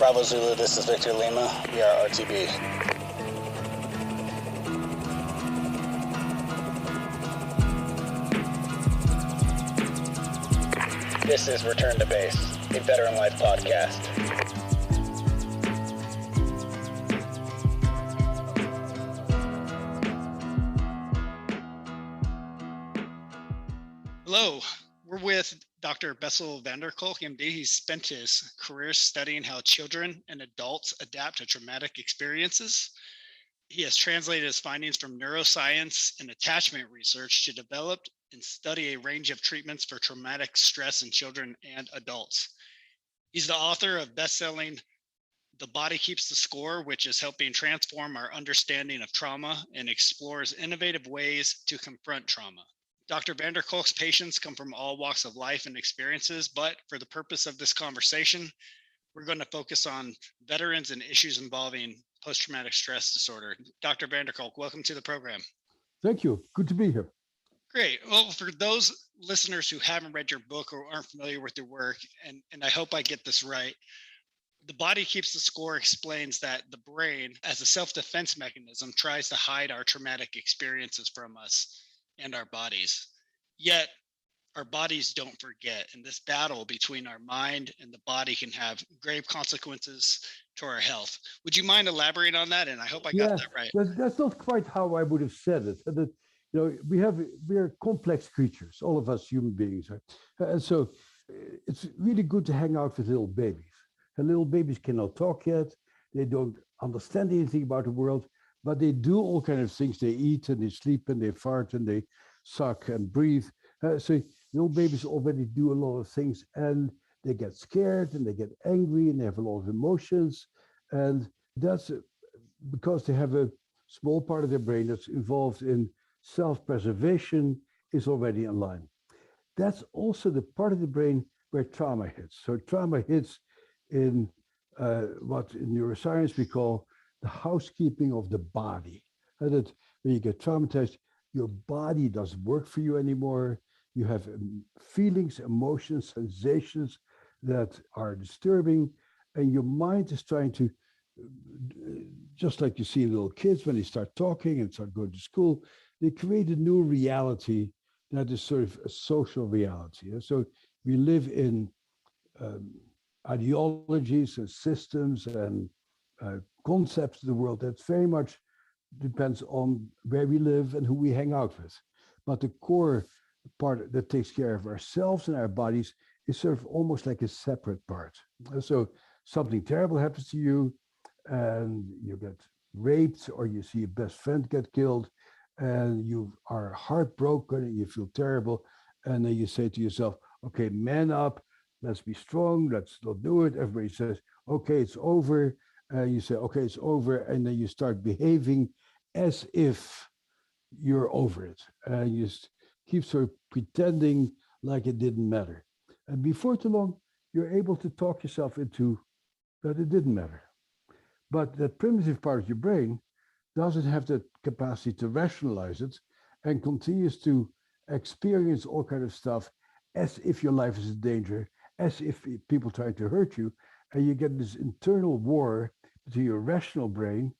Bravo Zulu, this is Victor Lima. We are RTB. This is Return to Base, a Better in Life podcast. Hello, we're with Dr. Bessel Kolk M.D. He's spent his career studying how children and adults adapt to traumatic experiences. He has translated his findings from neuroscience and attachment research to develop and study a range of treatments for traumatic stress in children and adults. He's the author of best-selling The Body Keeps the Score, which is helping transform our understanding of trauma and explores innovative ways to confront trauma. Dr. Kolk's patients come from all walks of life and experiences, but for the purpose of this conversation, we're going to focus on veterans and issues involving post-traumatic stress disorder. Dr. Kolk, welcome to the program. Thank you. Good to be here. Great. Well, for those listeners who haven't read your book or aren't familiar with your work, and I hope I get this right, The Body Keeps the Score explains that the brain, as a self-defense mechanism, tries to hide our traumatic experiences from us and our bodies. Yet our bodies don't forget. And this battle between our mind and the body can have grave consequences to our health. Would you mind elaborating on that? And I hope I got that right. That's not quite how I would have said it. That, we are complex creatures, all of us human beings. And so it's really good to hang out with little babies. And little babies cannot talk yet. They don't understand anything about the world. But they do all kinds of things. They eat and they sleep and they fart and they suck and breathe. So little babies already do a lot of things, and they get scared and they get angry and they have a lot of emotions. And that's because they have a small part of their brain that's involved in self-preservation is already in line. That's also the part of the brain where trauma hits. So trauma hits in what in neuroscience we call the housekeeping of the body. And that when you get traumatized, your body doesn't work for you anymore. You have feelings, emotions, sensations that are disturbing, and your mind is trying to, just like you see in little kids when they start talking and start going to school, they create a new reality that is sort of a social reality. And so we live in ideologies and systems and concepts of the world that very much depends on where we live and who we hang out with. But the core part that takes care of ourselves and our bodies is sort of almost like a separate part. And so something terrible happens to you and you get raped, or you see your best friend get killed and you are heartbroken and you feel terrible. And then you say to yourself, okay, man up, let's be strong, let's not do it. Everybody says, okay, it's over. You say, okay, it's over. And then you start behaving as if you're over it. And you keep sort of pretending like it didn't matter. And before too long, you're able to talk yourself into that it didn't matter. But that primitive part of your brain doesn't have the capacity to rationalize it and continues to experience all kinds of stuff as if your life is in danger, as if people trying to hurt you. And you get this internal war between your rational brain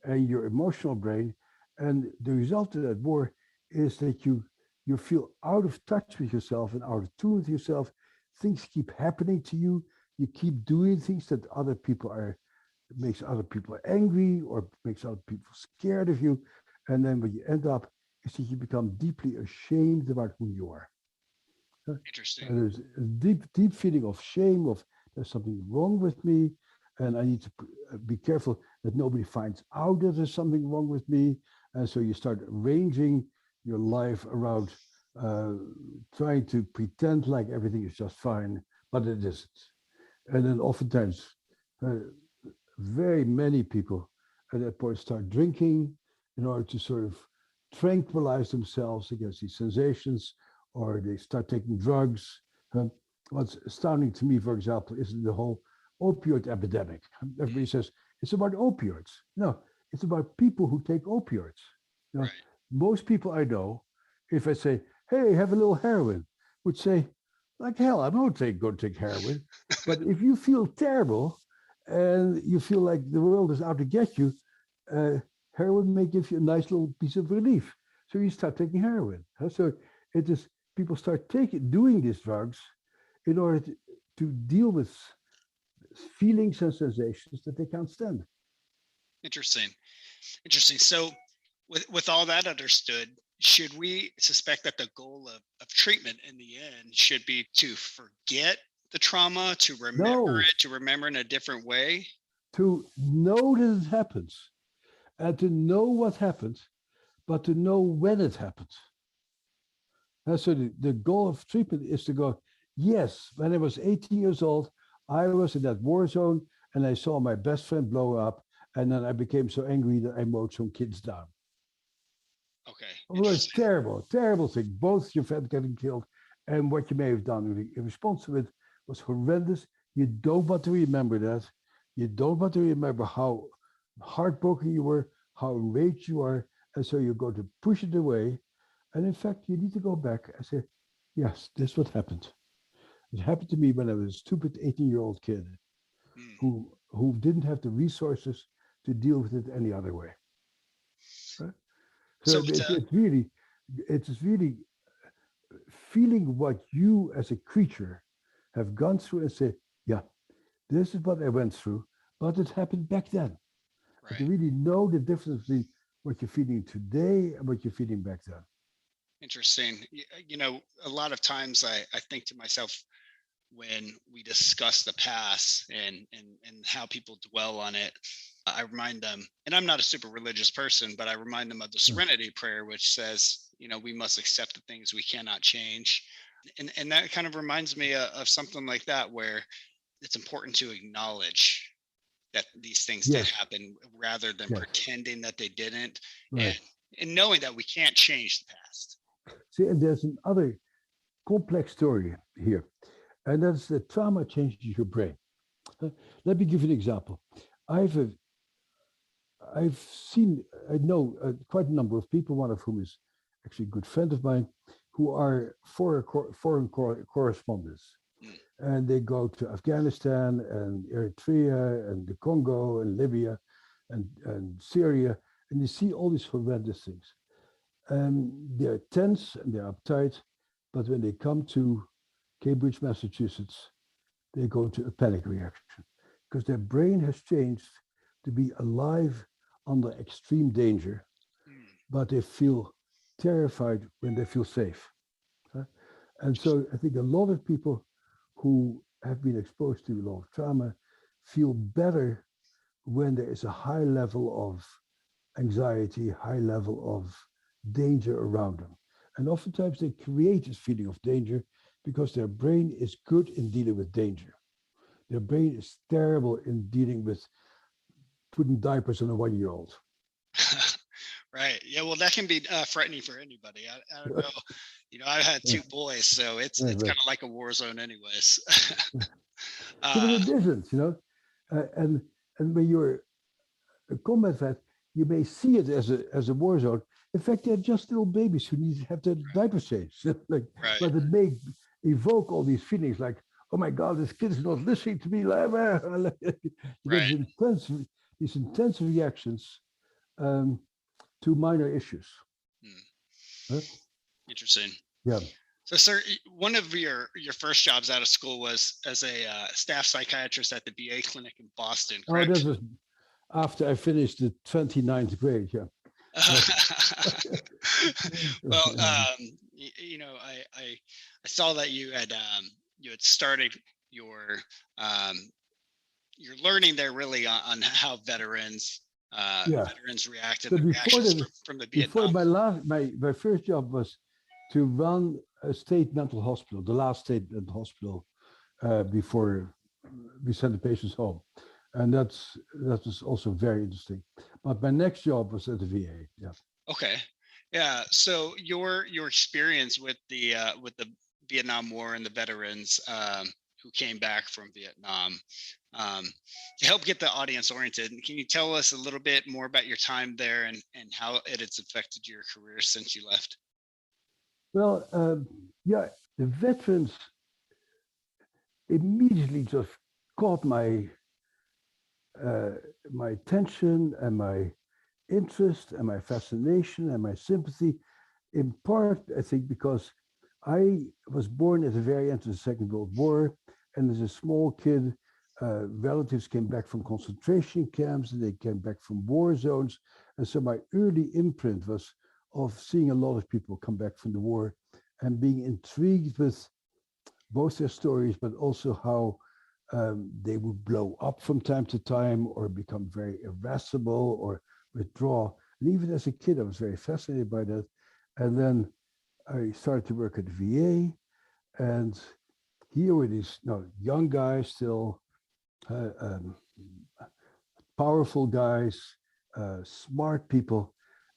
and your emotional brain. And the result of that war is that you feel out of touch with yourself and out of tune with yourself. Things keep happening to you. You keep doing things that makes other people angry or makes other people scared of you. And then what you end up is that you become deeply ashamed about who you are. Interesting. And there's a deep feeling of shame, of there's something wrong with me, and I need to be careful that nobody finds out that there's something wrong with me. And so you start arranging your life around trying to pretend like everything is just fine, but it isn't. And then oftentimes, very many people at that point start drinking in order to sort of tranquilize themselves against these sensations, or they start taking drugs. What's astounding to me, for example, is the whole opioid epidemic. Everybody says it's about opioids. No, it's about people who take opioids. Right. Most people I know, if I say, hey, have a little heroin, would say, like hell, I'm not going to take heroin. But if you feel terrible and you feel like the world is out to get you, heroin may give you a nice little piece of relief. So you start taking heroin. So it is people start doing these drugs in order to deal with feelings and sensations that they can't stand. Interesting. So with all that understood, should we suspect that the goal of treatment in the end should be to forget the trauma, to remember it, to remember in a different way? To know that it happens and to know what happened, but to know when it happened. And so the goal of treatment is to go, yes, when I was 18 years old, I was in that war zone and I saw my best friend blow up. And then I became so angry that I mowed some kids down. Okay. It was terrible, terrible thing. Both your friend getting killed and what you may have done in response to it was horrendous. You don't want to remember that. You don't want to remember how heartbroken you were, how enraged you are. And so you go to push it away. And in fact, you need to go back and say, yes, this is what happened. It happened to me when I was a stupid 18-year-old kid who didn't have the resources to deal with it any other way. Right? So it's really feeling what you as a creature have gone through and say, yeah, this is what I went through, but it happened back then. Right. To really know the difference between what you're feeling today and what you're feeling back then. Interesting. You know, a lot of times I think to myself, when we discuss the past and how people dwell on it, I remind them, and I'm not a super religious person, but I remind them of the serenity prayer, which says, you know, we must accept the things we cannot change. And that kind of reminds me of something like that, where it's important to acknowledge that these things did happen rather than pretending that they didn't, and knowing that we can't change the past. See, and there's another complex story here, and that's that trauma changes your brain. Let me give you an example. I know quite a number of people, one of whom is actually a good friend of mine, who are foreign correspondents. And they go to Afghanistan and Eritrea and the Congo and Libya and Syria, and you see all these horrendous things. They're tense and they're uptight, but when they come to Cambridge, Massachusetts, they go to a panic reaction because their brain has changed to be alive under extreme danger, but they feel terrified when they feel safe. And so I think a lot of people who have been exposed to a lot of trauma feel better when there is a high level of anxiety, high level of danger around them. And oftentimes they create this feeling of danger because their brain is good in dealing with danger. Their brain is terrible in dealing with putting diapers on a 1-year-old. Right. Yeah. Well, that can be frightening for anybody. I don't know. You know, I've had 2 boys, so it's kind of like a war zone, anyways. But it isn't, you know. And when you're a combat vet, you may see it as a war zone. In fact, they're just little babies who need to have their diapers changed. But it may evoke all these feelings like, oh my God, this kid is not listening to me. These intense reactions to minor issues. Huh? Interesting. Yeah. So, sir, one of your first jobs out of school was as a staff psychiatrist at the VA clinic in Boston, correct? Oh, that was after I finished the 29th grade, yeah. Well, you know, I saw that you had started your learning there really on how veterans reacted so from the Vietnam. My first job was to run a state mental hospital, the last state mental hospital before we sent the patients home. And that was also very interesting. But my next job was at the VA. Yeah. Okay. Yeah. So your experience with the Vietnam War and the veterans who came back from Vietnam, to help get the audience oriented, can you tell us a little bit more about your time there and how it has affected your career since you left? Well, the veterans immediately just caught my my attention and my interest and my fascination and my sympathy, in part, I think, because I was born at the very end of the Second World War, and as a small kid, relatives came back from concentration camps and they came back from war zones. And so my early imprint was of seeing a lot of people come back from the war and being intrigued with both their stories, but also how they would blow up from time to time or become very irascible or withdraw. And even as a kid, I was very fascinated by that. And then I started to work at the VA, and here were these young guys, still powerful guys, smart people,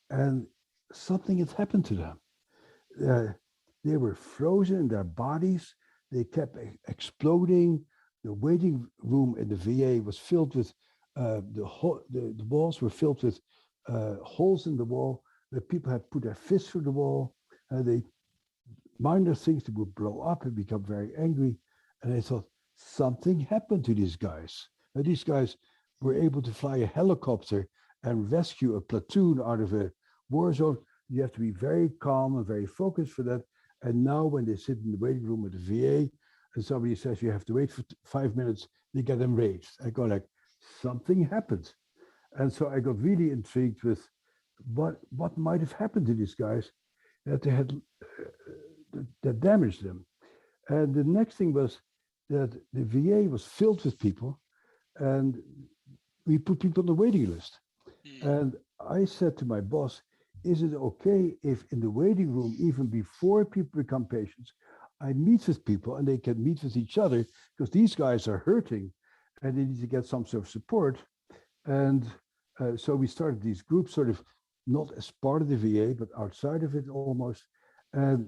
and something had happened to them. They were frozen in their bodies. They kept exploding. The waiting room in the VA was filled with, the walls were filled with holes in the wall where people had put their fists through the wall. They minor things that would blow up and become very angry. And I thought, something happened to these guys. And these guys were able to fly a helicopter and rescue a platoon out of a war zone. You have to be very calm and very focused for that. And now when they sit in the waiting room at the VA and somebody says you have to wait for 5 minutes, they get enraged. I go like, something happened. And so I got really intrigued with what might have happened to these guys that they had that damaged them. And the next thing was that the VA was filled with people, and we put people on the waiting list. And I said to my boss, is it okay if in the waiting room, even before people become patients, I meet with people and they can meet with each other, because these guys are hurting and they need to get some sort of support. And so we started these groups, sort of not as part of the VA, but outside of it almost. And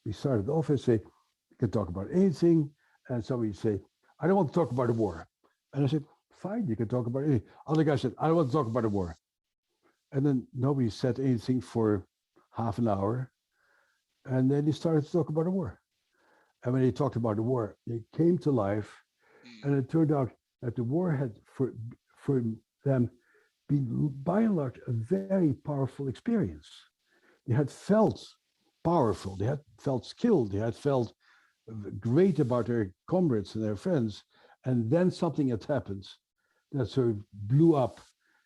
we started off and say, you can talk about anything. And somebody say, I don't want to talk about the war. And I said, fine, you can talk about anything. Other guy said, I don't want to talk about the war. And then nobody said anything for half an hour. And then he started to talk about the war. And when he talked about the war, it came to life. And it turned out that the war had, for them, been by and large a very powerful experience. They had felt powerful, they had felt skilled, they had felt great about their comrades and their friends. And then something had happened that sort of blew up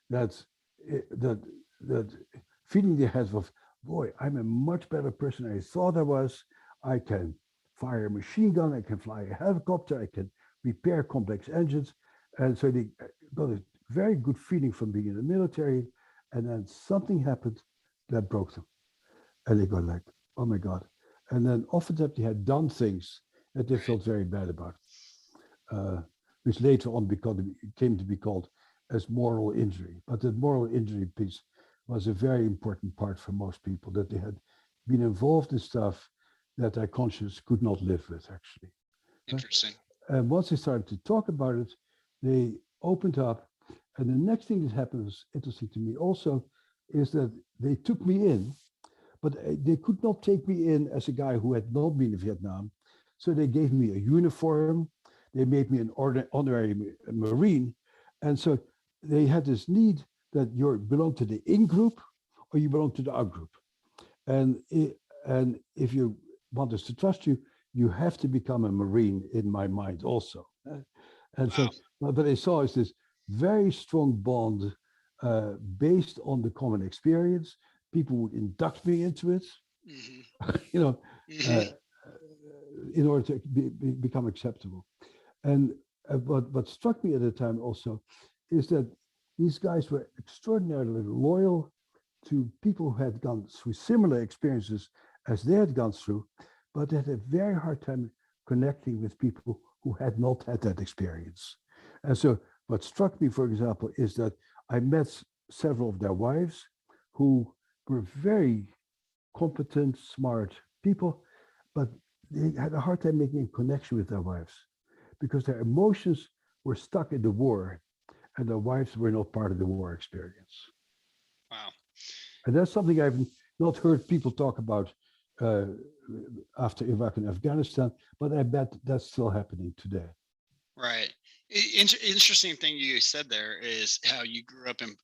that feeling they had of, boy, I'm a much better person than I thought I was. I can fire a machine gun, I can fly a helicopter, I can repair complex engines. And so they got a very good feeling from being in the military. And then something happened that broke them. And they go like, oh my God. And then often that they had done things that they felt very bad about, which later on came to be called as moral injury. But the moral injury piece was a very important part for most people, that they had been involved in stuff that their conscience could not live with, actually. Interesting. And once they started to talk about it, they opened up. And the next thing that happened was interesting to me also, is that they took me in, but they could not take me in as a guy who had not been in Vietnam. So they gave me a uniform. They made me an honorary Marine. And so they had this need that you belong to the in group or you belong to the out group. And if you want us to trust you, you have to become a Marine, in my mind also. And so what they saw is this very strong bond based on the common experience. People would induct me into it, in order to become acceptable. And what struck me at the time also is that these guys were extraordinarily loyal to people who had gone through similar experiences as they had gone through, but they had a very hard time connecting with people who had not had that experience. And so what struck me, for example, is that I met several of their wives who were very competent, smart people, but they had a hard time making a connection with their wives because their emotions were stuck in the war and their wives were not part of the war experience. Wow. And that's something I've not heard people talk about after Iraq and Afghanistan, but I bet that's still happening today. Right. Interesting thing you said there is how you grew up in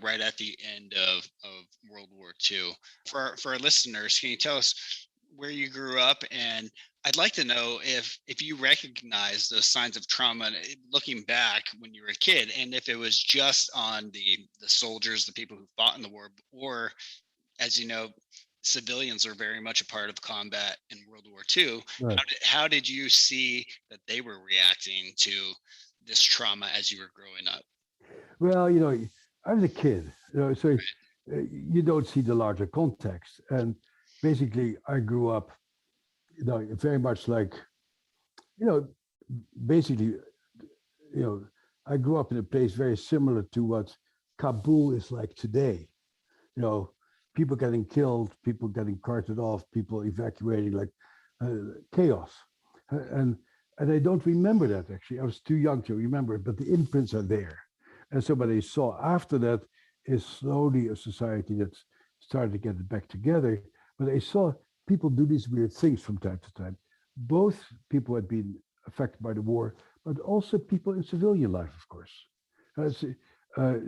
right at the end of World War II. For our listeners, can you tell us where you grew up? And I'd like to know if you recognize those signs of trauma looking back when you were a kid, and if it was just on the soldiers, the people who fought in the war, or, as you know, civilians are very much a part of combat in World War II. Right. How did you see that they were reacting to this trauma as you were growing up? Well, I was a kid, so you don't see the larger context. And basically, I grew up, very much like, basically, I grew up in a place very similar to what Kabul is like today. People getting killed, people getting carted off, people evacuating, like chaos. And I don't remember that, actually. I was too young to remember it, but the imprints are there. And so what I saw after that is slowly a society that's started to get it back together. But I saw people do these weird things from time to time. Both people had been affected by the war, but also people in civilian life, of course.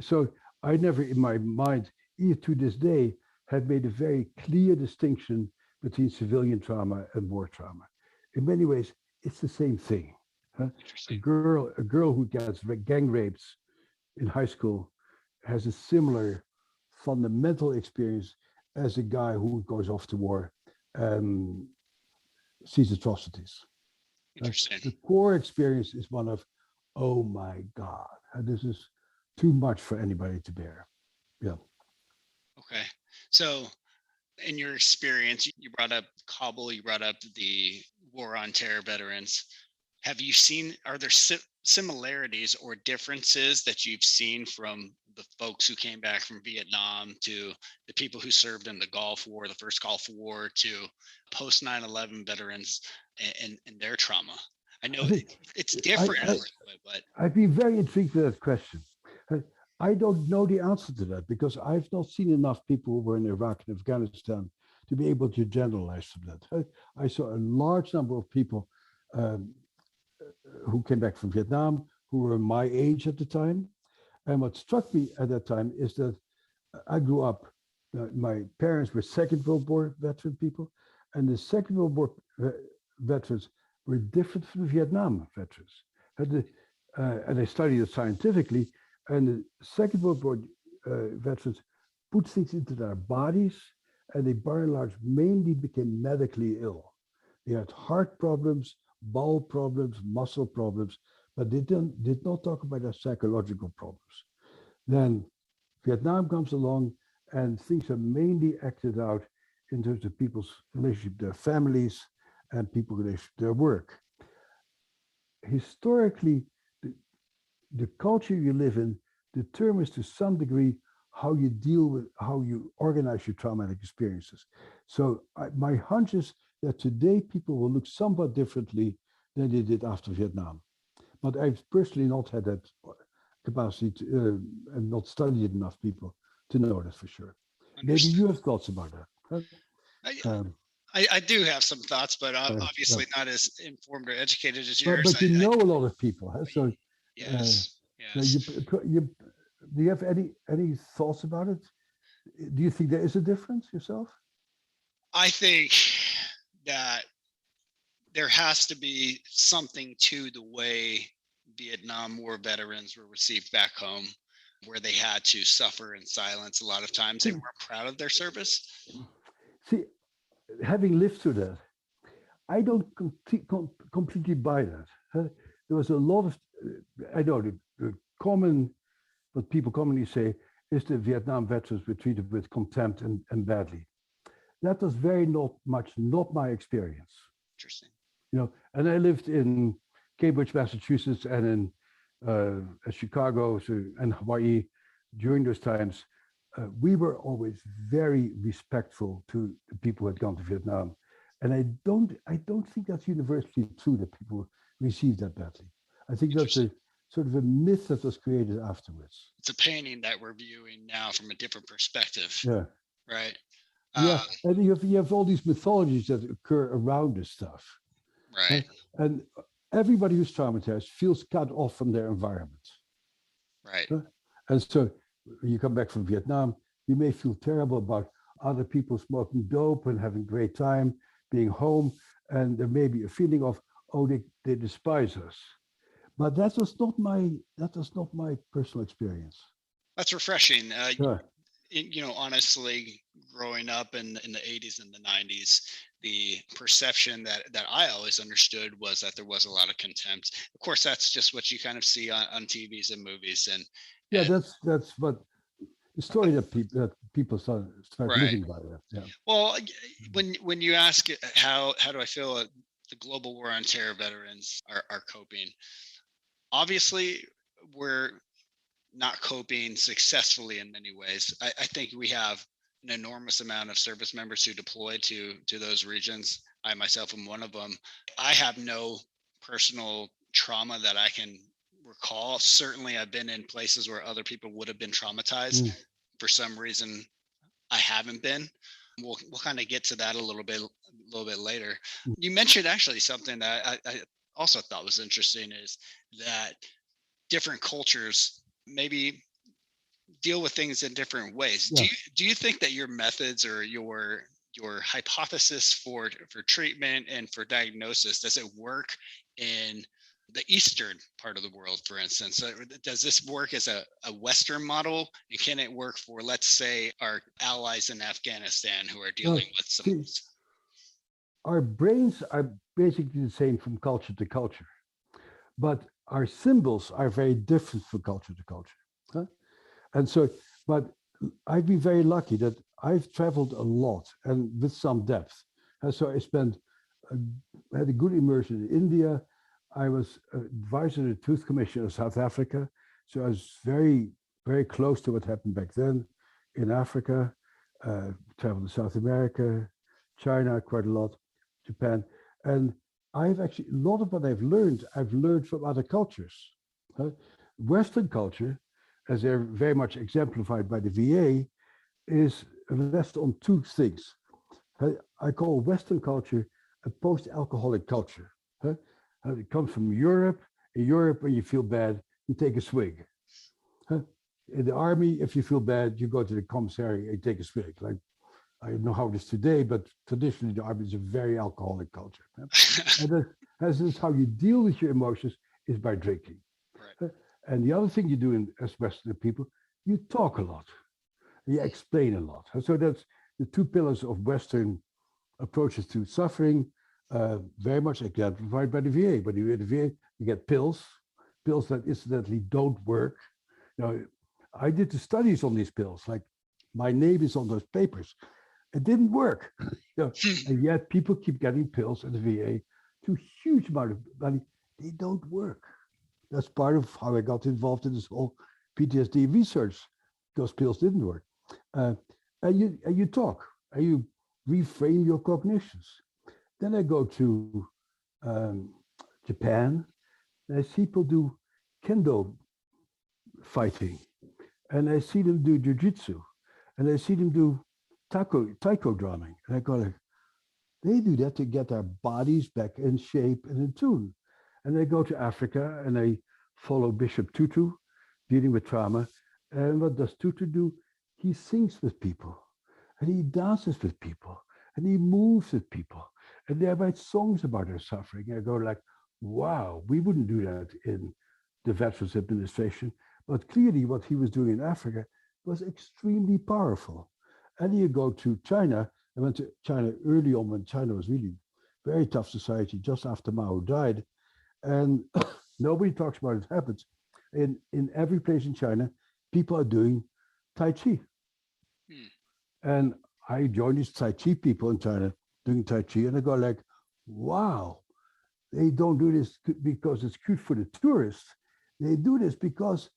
So I never in my mind, even to this day, had made a very clear distinction between civilian trauma and war trauma. In many ways, it's the same thing. A girl who gets gang rapes in high school has a similar fundamental experience as a guy who goes off to war and sees atrocities. The core experience is one of, oh my God, this is too much for anybody to bear. Yeah. Okay. So in your experience, you brought up Kabul, you brought up the war on terror veterans. Are there similarities or differences that you've seen from the folks who came back from Vietnam to the people who served in the Gulf War, the first Gulf War, to post 9/11 veterans and their trauma? I know it's different, but I've been very intrigued with that question. I don't know the answer to that because I've not seen enough people who were in Iraq and Afghanistan to be able to generalize from that. I saw a large number of people who came back from Vietnam, who were my age at the time. And what struck me at that time is that I grew up, my parents were Second World War veteran people, and the Second World War veterans were different from the Vietnam veterans. And I studied it scientifically, and the Second World War veterans put things into their bodies, and they by and large mainly became medically ill. They had heart problems, bowel problems, muscle problems, but they did not talk about their psychological problems. Then Vietnam comes along and things are mainly acted out in terms of people's relationship to their families and people's relationship to their work. Historically, the culture you live in determines to some degree how you deal with, how you organize your traumatic experiences. So my hunch is that today people will look somewhat differently than they did after Vietnam. But I've personally not had that capacity to, and not studied enough people to know that for sure. Maybe you have thoughts about that. Huh? I do have some thoughts, but obviously not as informed or educated as yours. But you know a lot of people. Huh? So yes. So do you have any thoughts about it? Do you think there is a difference yourself? I think that there has to be something to the way Vietnam War veterans were received back home, where they had to suffer in silence. A lot of times they weren't proud of their service. See, having lived through that, I don't completely buy that. There was a lot of, I know the common, what people commonly say is the Vietnam veterans were treated with contempt and badly. That was not my experience. Interesting. And I lived in Cambridge, Massachusetts, and in Chicago and Hawaii during those times. We were always very respectful to the people who had gone to Vietnam. And I don't think that's universally true that people received that badly. I think that's a sort of a myth that was created afterwards. It's a painting that we're viewing now from a different perspective. Yeah. Right. Yeah, and you have all these mythologies that occur around this stuff. Right. And everybody who's traumatized feels cut off from their environment. Right. And so when you come back from Vietnam, you may feel terrible about other people smoking dope and having a great time, being home. And there may be a feeling of, oh, they despise us. But that was not my personal experience. That's refreshing. Sure. Honestly, growing up in the 80s and the 90s, the perception that I always understood was that there was a lot of contempt. Of course, that's just what you kind of see on TVs and movies. And that's what the story that people start right. living by that. Yeah. Well, when you ask how do I feel the global war on terror veterans are coping, obviously we're not coping successfully in many ways. I think we have an enormous amount of service members who deploy to those regions. I myself am one of them. I have no personal trauma that I can recall. Certainly I've been in places where other people would have been traumatized. For some reason I haven't been. We'll kind of get to that a little bit later. You mentioned actually something that I also thought was interesting, is that different cultures maybe deal with things in different ways. Yeah. Do you think that your methods or your hypothesis for treatment and for diagnosis, does it work in the eastern part of the world, for instance? Does this work as a Western model, and can it work for, let's say, our allies in Afghanistan who are dealing with some? Our brains are basically the same from culture to culture, but our symbols are very different from culture to culture. Huh? And so, but I've been very lucky that I've traveled a lot and with some depth. And so I had a good immersion in India. I was advisor to the Truth Commission of South Africa. So I was very, very close to what happened back then in Africa, traveled to South America, China quite a lot, Japan. And I've actually, a lot of what I've learned from other cultures. Western culture, as they're very much exemplified by the VA, is rests on two things. I call Western culture a post-alcoholic culture. It comes from Europe. In Europe, when you feel bad, you take a swig. In the army, if you feel bad, you go to the commissary and take a swig. Like, I don't know how it is today, but traditionally the army is a very alcoholic culture. And this is how you deal with your emotions, is by drinking. Right. And the other thing you do as Western people, you talk a lot. You explain a lot. So that's the two pillars of Western approaches to suffering, very much exemplified by the VA. But in the VA, you get pills that incidentally don't work. Now, I did the studies on these pills, like my name is on those papers. It didn't work. And yet people keep getting pills at the VA to a huge amount of money. They don't work. That's part of how I got involved in this whole PTSD research, because pills didn't work. And you talk, and you reframe your cognitions. Then I go to Japan, and I see people do kendo fighting, and I see them do jujitsu, and I see them do taiko drumming, and I go like, they do that to get their bodies back in shape and in tune. And I go to Africa and I follow Bishop Tutu, dealing with trauma. And what does Tutu do? He sings with people, and he dances with people, and he moves with people, and they write songs about their suffering. I go like, wow, we wouldn't do that in the Veterans Administration, but clearly what he was doing in Africa was extremely powerful. And you go to China. I went to China early on when China was really very tough society, just after Mao died. And nobody talks about it happens. In every place in China, people are doing Tai Chi. And I joined these Tai Chi people in China doing Tai Chi, and I go like, wow, they don't do this because it's cute for the tourists. They do this because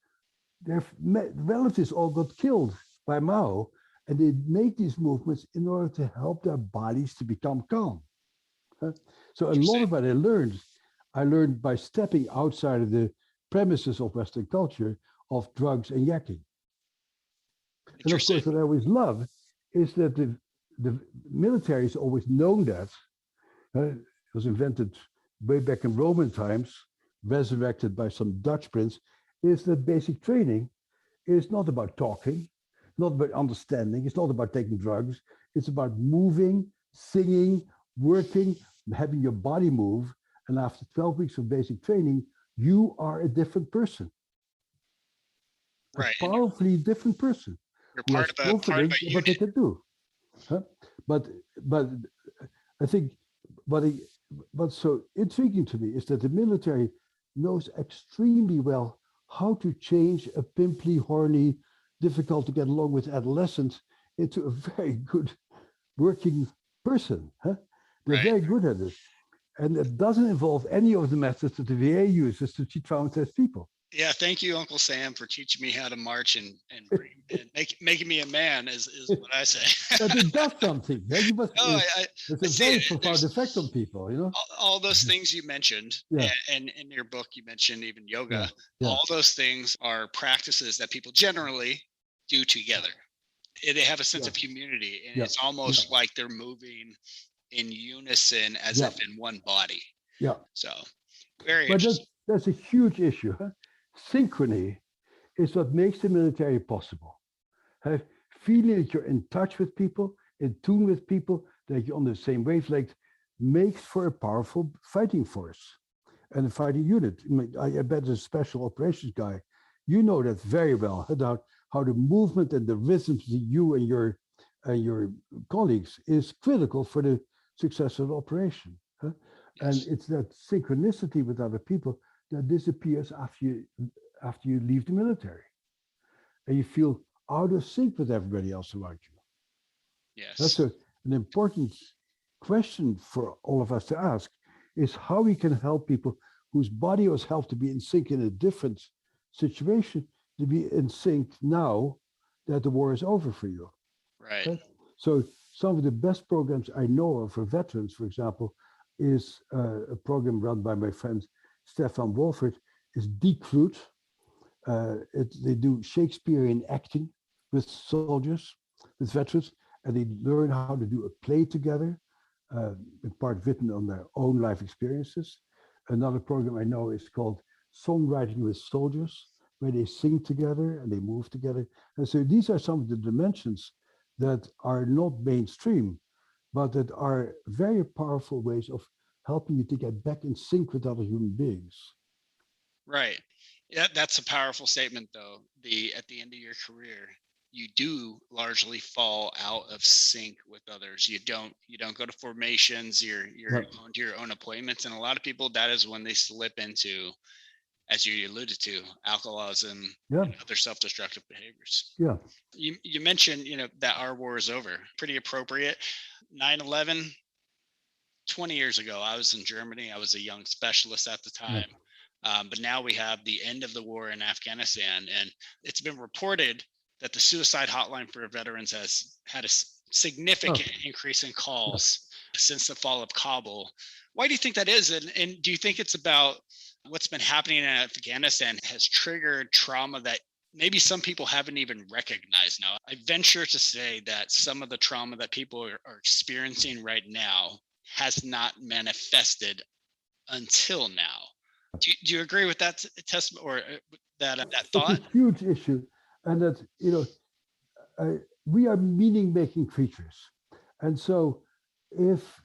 their relatives all got killed by Mao, and they make these movements in order to help their bodies to become calm. So a lot of what I learned by stepping outside of the premises of Western culture of drugs and yakking. And of course, what I always love is that the military has always known that. It was invented way back in Roman times, resurrected by some Dutch prince, is that basic training is not about talking, not about understanding, it's not about taking drugs, it's about moving, singing, working, having your body move. And after 12 weeks of basic training, you are a different person. Right. A powerfully different person. You're Who part has of a confidence in what they unit. can do. Huh? But I think what's so intriguing to me is that the military knows extremely well how to change a pimply, horny, difficult to get along with adolescent into a very good working person. Huh? They're Right. very good at it. And it doesn't involve any of the methods that the VA uses to treat traumatized people. Yeah, thank you, Uncle Sam, for teaching me how to march and making me a man, is what I say. But it does something. Yeah? You must, No, it's I a see very it. profound effect on people, you know? All those things you mentioned, Yeah. and in your book you mentioned even yoga. Yeah. Yeah. All those things are practices that people generally do together. They have a sense of community, and it's almost like they're moving in unison, as if in one body. Yeah. So very But interesting. that's a huge issue. Huh? Synchrony is what makes the military possible. Feeling that you're in touch with people, in tune with people, that you're on the same wavelength, makes for a powerful fighting force and a fighting unit. I bet as a special operations guy, you know that very well, about how the movement and the rhythms that you and your colleagues is critical for the success of the operation. Huh? Yes. And it's that synchronicity with other people that disappears after you leave the military, and you feel out of sync with everybody else around you. Yes. That's an important question for all of us to ask: is how we can help people whose body was helped to be in sync in a different situation to be in sync now that the war is over for you. Right. Okay? So some of the best programs I know of for veterans, for example, is a program run by my friend Stefan Wolfert, is Decruit. They do Shakespearean acting with soldiers, with veterans, and they learn how to do a play together, in part written on their own life experiences. Another program I know is called Songwriting with Soldiers, where they sing together and they move together. And so these are some of the dimensions that are not mainstream, but that are very powerful ways of helping you to get back in sync with other human beings. Right. Yeah, that's a powerful statement, though. At the end of your career, you do largely fall out of sync with others. You don't go to formations. You're on to your own appointments, and a lot of people, that is when they slip into, as you alluded to, alcoholism and other self-destructive behaviors. Yeah. You mentioned, that our war is over. Pretty appropriate. 9/11, 20 years ago, I was in Germany. I was a young specialist at the time. But now we have the end of the war in Afghanistan, and it's been reported that the suicide hotline for veterans has had a significant increase in calls since the fall of Kabul. Why do you think that is? And do you think it's about what's been happening in Afghanistan has triggered trauma that maybe some people haven't even recognized now? I venture to say that some of the trauma that people are experiencing right now has not manifested until now. Do you agree with that testament or that thought? It's a huge issue, and that we are meaning-making creatures, and so if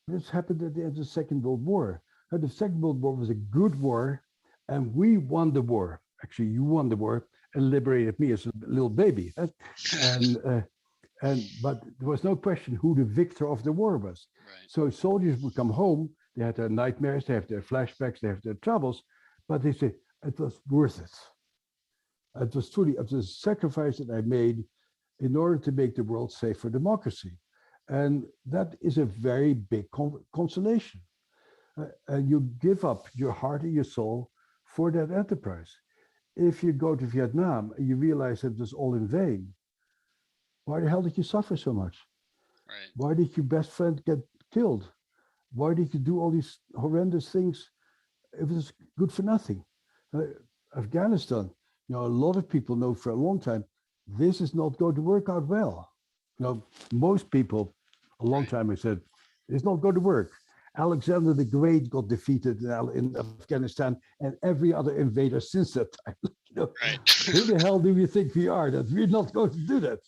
this happened at the end of the Second World War. The Second World War was a good war, and we won the war. Actually, you won the war and liberated me as a little baby, but there was no question who the victor of the war was. Right. So soldiers would come home. They had their nightmares, they have their flashbacks, they have their troubles, but they say, it was worth it. It was a sacrifice that I made in order to make the world safe for democracy. And that is a very big consolation. And you give up your heart and your soul for that enterprise. If you go to Vietnam and you realize that it was all in vain, why the hell did you suffer so much? Right. Why did your best friend get killed? Why did you do all these horrendous things? It was good for nothing. Afghanistan, a lot of people know for a long time, this is not going to work out well. Most people a long time have said, it's not going to work. Alexander the Great got defeated in Afghanistan, and every other invader since that time. Right. Who the hell do we think we are that we're not going to do that?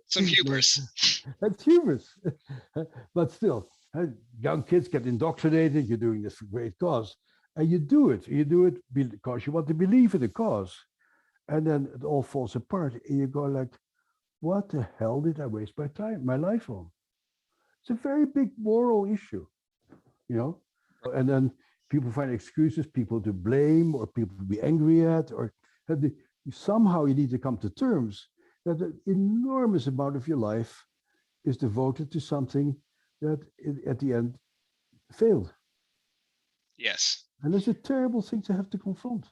Some hubris. That's hubris. But still, young kids get indoctrinated. You're doing this for great cause, and you do it. You do it because you want to believe in the cause, and then it all falls apart, and you go like, "What the hell did I waste my life on?" It's a very big moral issue, you know. And then people find excuses, people to blame, or people to be angry at, or somehow you need to come to terms that an enormous amount of your life is devoted to something that at the end failed. Yes. And it's a terrible thing to have to confront.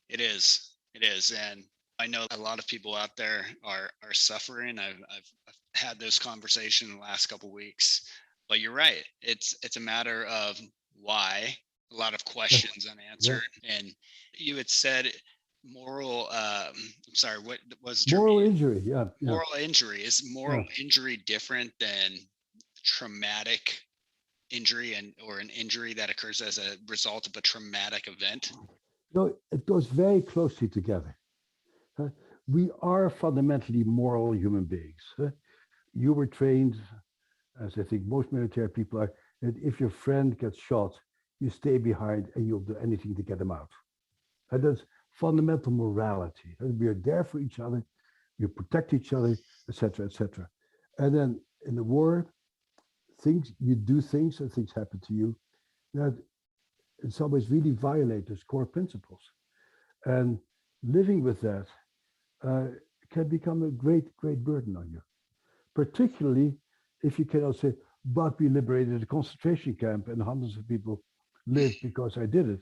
It is. It is. And I know a lot of people out there are suffering. I've had those conversations in the last couple of weeks. But you're right. It's a matter of why. A lot of questions unanswered. Yeah. And you had said moral. I'm sorry. What was the term? Moral injury? Yeah. Moral injury. Is moral injury different than traumatic injury or an injury that occurs as a result of a traumatic event? No, it goes very closely together. We are fundamentally moral human beings. You were trained, as I think most military people are, that if your friend gets shot, you stay behind and you'll do anything to get him out. And that's fundamental morality. And we are there for each other, you protect each other, etc., etc. And then in the war, you do things and things happen to you that in some ways really violate those core principles. And living with that can become a great, great burden on you, particularly if you cannot say, but we liberated a concentration camp and hundreds of people lived because I did it.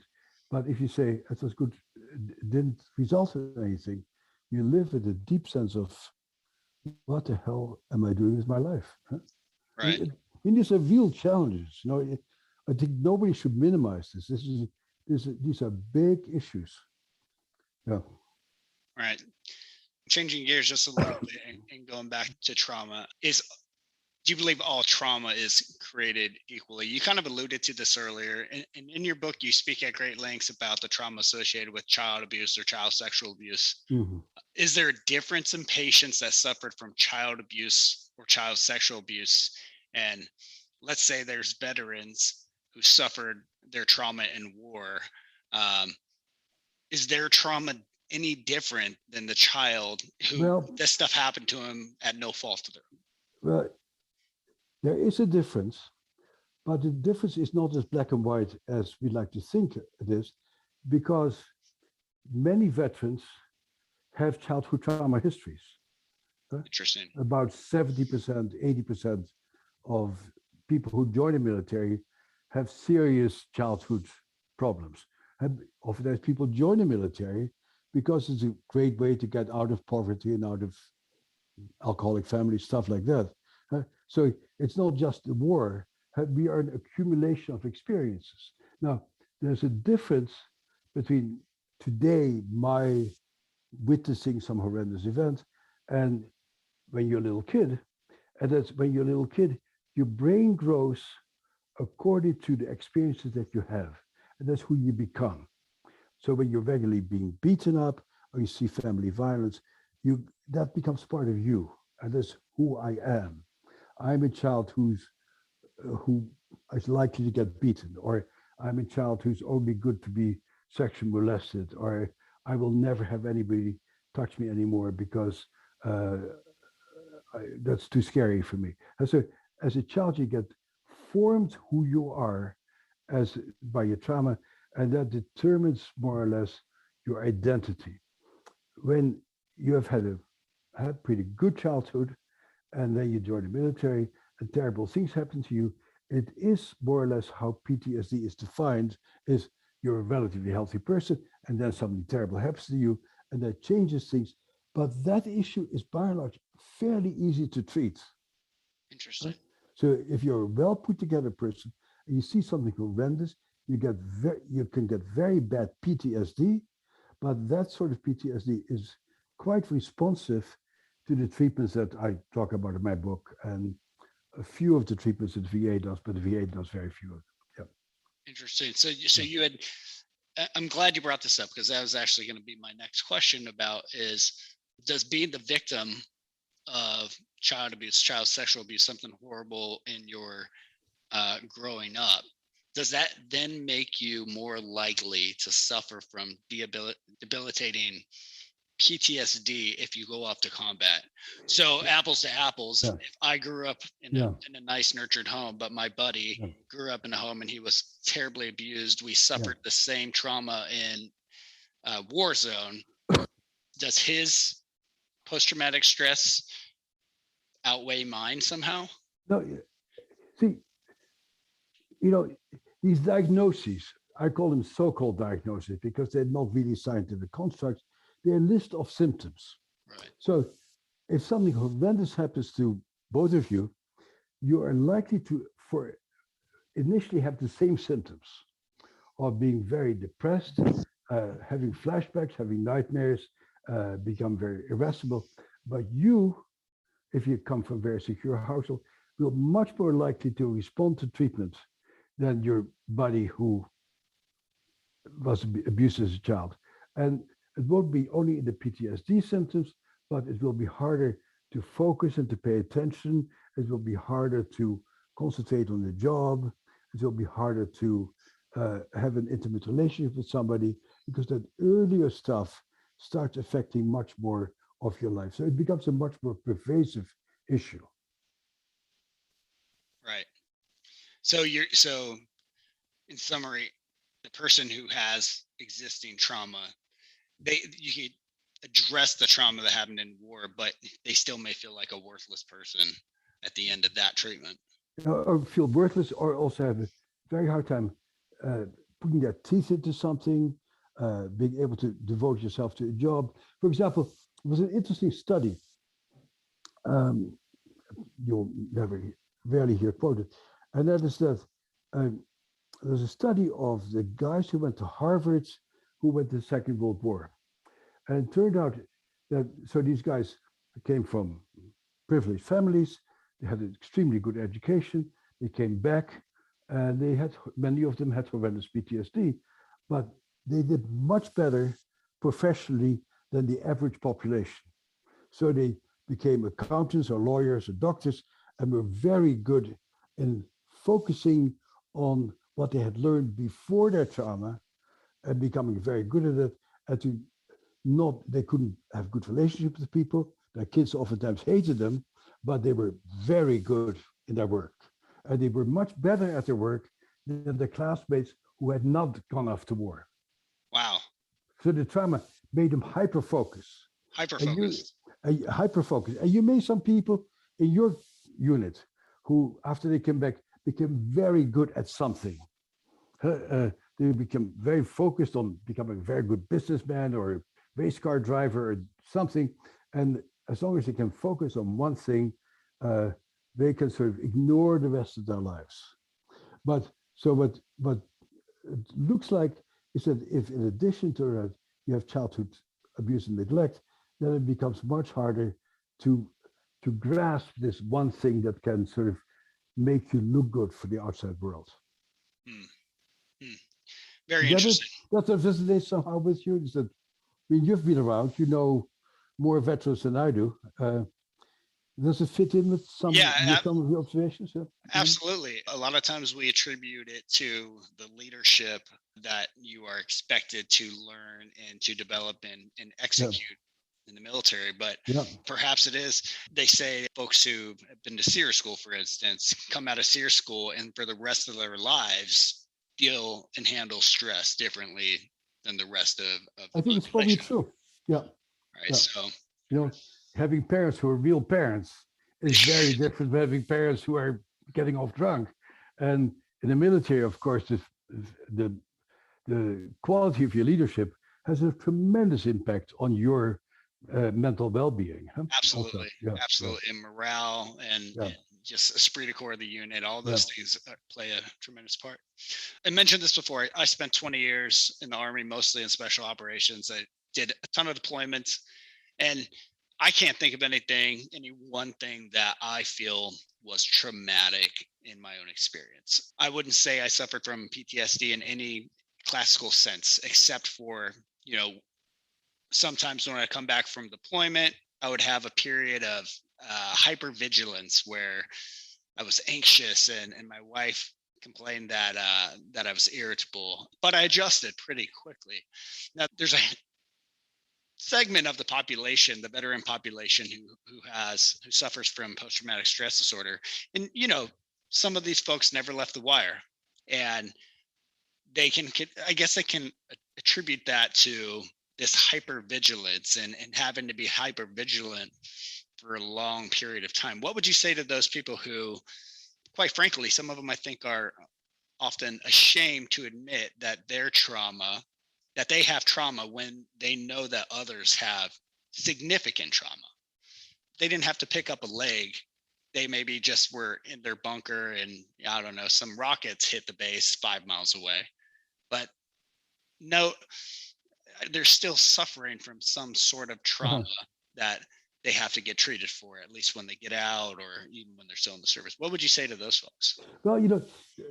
But if you say it was good, it didn't result in anything, you live with a deep sense of, what the hell am I doing with my life? Huh? Right. And these are real challenges. I think nobody should minimize this. These are big issues. Yeah. Right. Changing gears just a little bit and going back to trauma, do you believe all trauma is created equally? You kind of alluded to this earlier. And in your book, you speak at great lengths about the trauma associated with child abuse or child sexual abuse. Mm-hmm. Is there a difference in patients that suffered from child abuse or child sexual abuse? And let's say there's veterans who suffered their trauma in war. Is their trauma any different than the child who this stuff happened to him at no fault to them? Well, there is a difference, but the difference is not as black and white as we like to think it is, because many veterans have childhood trauma histories. Interesting. About 70%, 80% of people who join the military have serious childhood problems. And oftentimes people join the military because it's a great way to get out of poverty and out of alcoholic families, stuff like that. So it's not just the war. We are an accumulation of experiences. Now, there's a difference between today, my witnessing some horrendous event, and when you're a little kid. And that's when you're a little kid, your brain grows according to the experiences that you have. And that's who you become. So when you're regularly being beaten up or you see family violence, that becomes part of you. And that's who I am. I'm a child who is likely to get beaten, or I'm a child who's only good to be sexually molested, or I will never have anybody touch me anymore because that's too scary for me. And so as a child, you get formed who you are by your trauma, and that determines more or less your identity. When you have had a pretty good childhood, and then you join the military, and terrible things happen to you, it is more or less how PTSD is defined, is you're a relatively healthy person, and then something terrible happens to you, and that changes things. But that issue is by and large fairly easy to treat. Interesting. Right? So if you're a well put together person, and you see something horrendous, you can get very bad PTSD, but that sort of PTSD is quite responsive to the treatments that I talk about in my book. And a few of the treatments that the VA does, but the VA does very few of them. Yep. Interesting. So you had, I'm glad you brought this up, because that was actually going to be my next question about is, does being the victim of child abuse, child sexual abuse, something horrible in your growing up, does that then make you more likely to suffer from debilitating PTSD if you go off to combat? So apples to apples, Yeah. if I grew up in a nice nurtured home, but my buddy grew up in a home and he was terribly abused, we suffered the same trauma in a war zone, does his post-traumatic stress outweigh mine somehow? No, see, these diagnoses, I call them so-called diagnoses because they're not really scientific constructs. They're a list of symptoms. Right. So if something horrendous happens to both of you, you are likely to, initially have the same symptoms of being very depressed, having flashbacks, having nightmares, become very irascible. But you, if you come from a very secure household, will much more likely to respond to treatment than your buddy who was abused as a child. And it won't be only in the PTSD symptoms, but it will be harder to focus and to pay attention. It will be harder to concentrate on the job. It will be harder to have an intimate relationship with somebody, because that earlier stuff starts affecting much more of your life. So it becomes a much more pervasive issue. Right. So in summary, the person who has existing trauma, you can address the trauma that happened in war, but they still may feel like a worthless person at the end of that treatment. Or feel worthless, or also have a very hard time putting their teeth into something, being able to devote yourself to a job. For example, it was an interesting study. You'll rarely hear quoted, and that is that there's a study of the guys who went to Harvard, who went to the Second World War. And it turned out that, so these guys came from privileged families, they had an extremely good education, they came back, and many of them had horrendous PTSD, but they did much better professionally than the average population. So they became accountants or lawyers or doctors, and were very good in focusing on what they had learned before their trauma and becoming very good at it. And they couldn't have good relationships with people. Their kids oftentimes hated them, but they were very good in their work. And they were much better at their work than their classmates who had not gone off to war. Wow. So the trauma made them hyper-focused. Hyper-focused. Hyper-focused. And you made some people in your unit who, after they came back, became very good at something. They became very focused on becoming a very good businessman or a race car driver or something. And as long as they can focus on one thing, they can sort of ignore the rest of their lives. But what it looks like is that if, in addition to that, you have childhood abuse and neglect, then it becomes much harder to grasp this one thing that can sort of make you look good for the outside world. Very interesting. Does that resonate somehow with you? Is that, I mean, you've been around, you know more veterans than I do. Does it fit in with some of your observations? Yeah? Absolutely. A lot of times we attribute it to the leadership that you are expected to learn and to develop and execute in the military, but perhaps it is. They say folks who have been to SEER school, for instance, come out of SEER school and for the rest of their lives deal and handle stress differently than the rest of the I think it's probably true. Yeah. Right. So, having parents who are real parents is very different from having parents who are getting off drunk. And in the military, of course, the quality of your leadership has a tremendous impact on your mental well-being. Huh? Absolutely. Absolutely. And morale and just esprit de corps of the unit, all those things play a tremendous part. I mentioned this before. I spent 20 years in the Army, mostly in special operations. I did a ton of deployments, and I can't think of any one thing that I feel was traumatic in my own experience. I wouldn't say I suffered from PTSD in any classical sense, except for, sometimes when I come back from deployment, I would have a period of hypervigilance where I was anxious, and my wife complained that I was irritable, but I adjusted pretty quickly. Now, there's a segment of the population, the veteran population, who suffers from post-traumatic stress disorder, and some of these folks never left the wire, and I guess they can attribute that to this hypervigilance and having to be hypervigilant for a long period of time. What would you say to those people who, quite frankly, some of them I think are often ashamed to admit that that they have trauma when they know that others have significant trauma? They didn't have to pick up a leg. They maybe just were in their bunker and, I don't know, some rockets hit the base 5 miles away. But no, they're still suffering from some sort of trauma that they have to get treated for, at least when they get out or even when they're still in the service. What would you say to those folks? Well,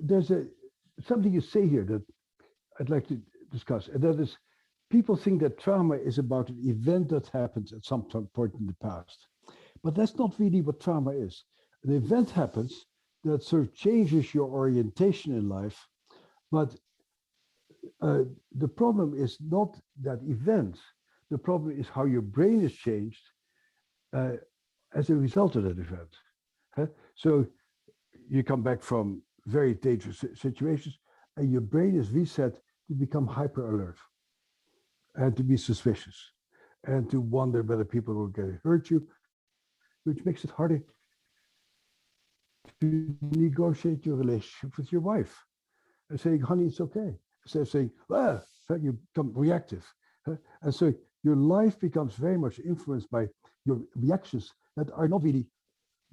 there's something you say here that I'd like to discuss, and that is, people think that trauma is about an event that happens at some point in the past, but that's not really what trauma is. An event happens that sort of changes your orientation in life, but the problem is not that event. The problem is how your brain is changed as a result of that event. So you come back from very dangerous situations, and your brain is reset to become hyper alert and to be suspicious and to wonder whether people will get hurt you, which makes it harder to negotiate your relationship with your wife and saying, honey, it's okay. Instead of saying, you become reactive. And so your life becomes very much influenced by your reactions that are not really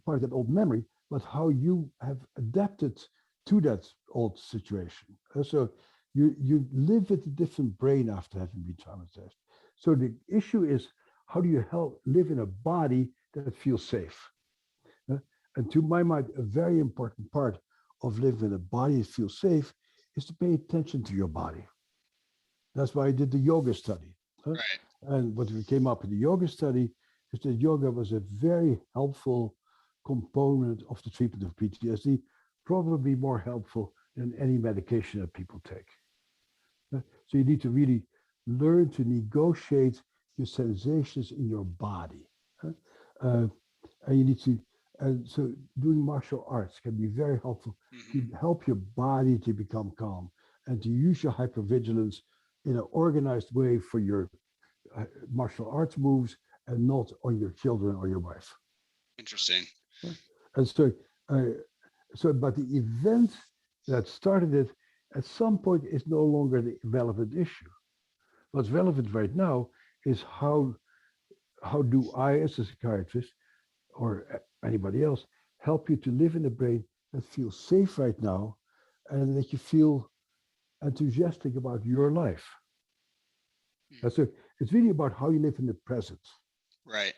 part of that old memory, but how you have adapted to that old situation. So you live with a different brain after having been traumatized. So the issue is, how do you live in a body that feels safe? And to my mind, a very important part of living in a body that feels safe is to pay attention to your body. That's why I did the yoga study. Right. And what we came up in the yoga study is that yoga was a very helpful component of the treatment of PTSD, probably more helpful than any medication that people take. So you need to really learn to negotiate your sensations in your body. And you need to, and so doing martial arts can be very helpful to help your body to become calm and to use your hypervigilance in an organized way for your martial arts moves and not on your children or your wife. Interesting. And so, but the event that started it at some point is no longer the relevant issue. What's relevant right now is how do I, as a psychiatrist or anybody else, help you to live in a brain that feels safe right now and that you feel enthusiastic about your life. So it's really about how you live in the present. Right.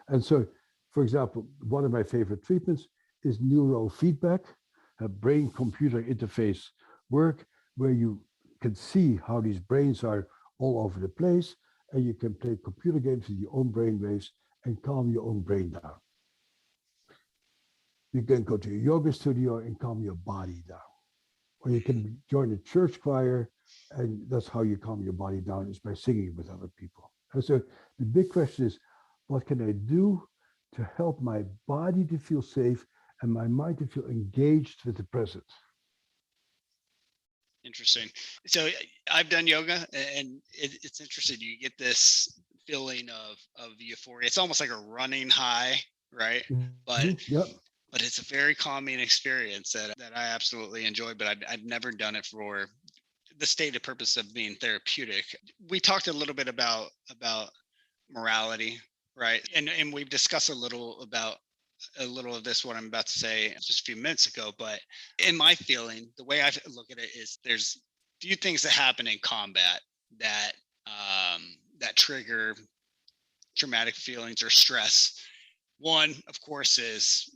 And so, for example, one of my favorite treatments is neurofeedback, a brain-computer interface work where you can see how these brains are all over the place, and you can play computer games with your own brain waves and calm your own brain down. You can go to a yoga studio and calm your body down. Or you can join a church choir, and that's how you calm your body down, is by singing with other people. And so the big question is, what can I do to help my body to feel safe and my mind to feel engaged with the present? Interesting. So I've done yoga, and it's interesting. You get this feeling of euphoria. It's almost like a running high, right? But it's a very calming experience that I absolutely enjoy. But I've never done it for the stated purpose of being therapeutic. We talked a little bit about morality, right? And we've discussed a little of this, what I'm about to say, just a few minutes ago. But in my feeling, the way I look at it is there's few things that happen in combat that trigger traumatic feelings or stress. One, of course, is,